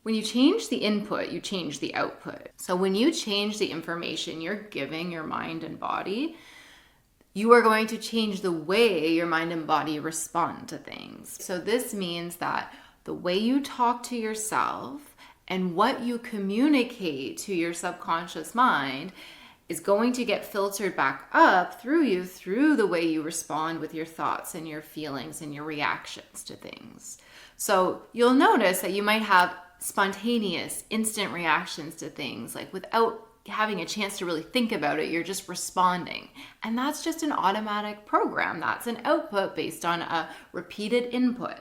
When you change the input, you change the output. So when you change the information you're giving your mind and body, you are going to change the way your mind and body respond to things. So this means that the way you talk to yourself and what you communicate to your subconscious mind is going to get filtered back up through you, through the way you respond with your thoughts and your feelings and your reactions to things. So you'll notice that you might have spontaneous, instant reactions to things, like without having a chance to really think about it, you're just responding. And that's just an automatic program. That's an output based on a repeated input.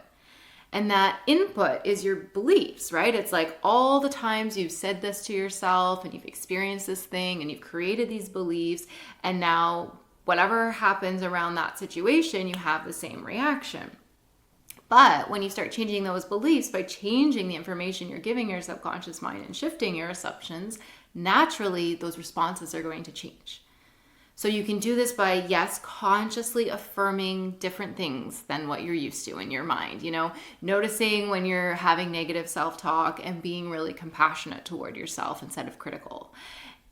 And that input is your beliefs, right? It's like all the times you've said this to yourself and you've experienced this thing and you've created these beliefs, and now whatever happens around that situation, you have the same reaction. But when you start changing those beliefs by changing the information you're giving your subconscious mind and shifting your assumptions, naturally those responses are going to change. So you can do this by, yes, consciously affirming different things than what you're used to in your mind. Noticing when you're having negative self-talk and being really compassionate toward yourself instead of critical.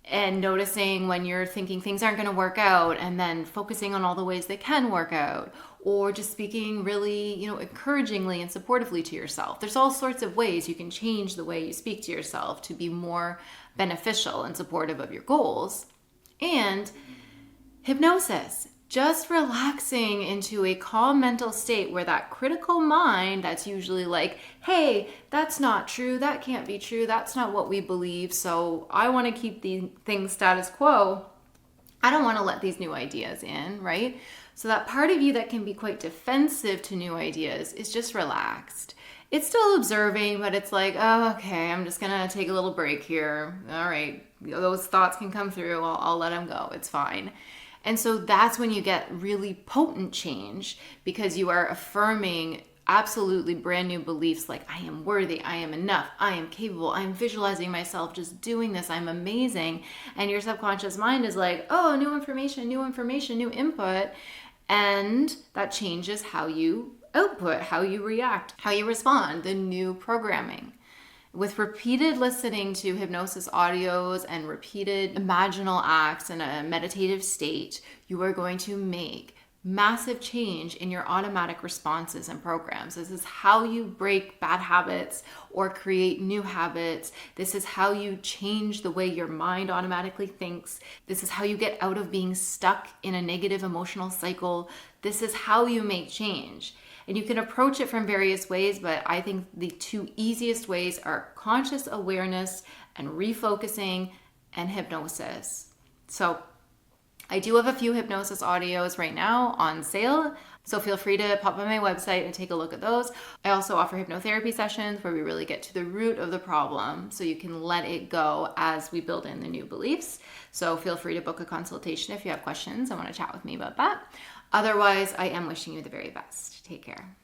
And noticing when you're thinking things aren't going to work out and then focusing on all the ways they can work out. Or just speaking really, encouragingly and supportively to yourself. There's all sorts of ways you can change the way you speak to yourself to be more beneficial and supportive of your goals. And hypnosis, just relaxing into a calm mental state where that critical mind that's usually like, hey, that's not true, that can't be true, that's not what we believe, so I want to keep the things status quo. I don't want to let these new ideas in, right? So that part of you that can be quite defensive to new ideas is just relaxed. It's still observing, but it's like, oh, okay, I'm just gonna take a little break here. All right, those thoughts can come through. I'll let them go. It's fine. And so that's when you get really potent change, because you are affirming absolutely brand new beliefs like, I am worthy, I am enough, I am capable, I am visualizing myself just doing this, I'm amazing. And your subconscious mind is like, oh, new information, new input. And that changes how you output, how you react, how you respond, the new programming. With repeated listening to hypnosis audios and repeated imaginal acts in a meditative state, you are going to make massive change in your automatic responses and programs. This is how you break bad habits or create new habits. This is how you change the way your mind automatically thinks. This is how you get out of being stuck in a negative emotional cycle. This is how you make change. And you can approach it from various ways, but I think the two easiest ways are conscious awareness and refocusing and hypnosis. So I do have a few hypnosis audios right now on sale, so feel free to pop on my website and take a look at those. I also offer hypnotherapy sessions where we really get to the root of the problem so you can let it go as we build in the new beliefs. So feel free to book a consultation if you have questions and want to chat with me about that. Otherwise, I am wishing you the very best. Take care.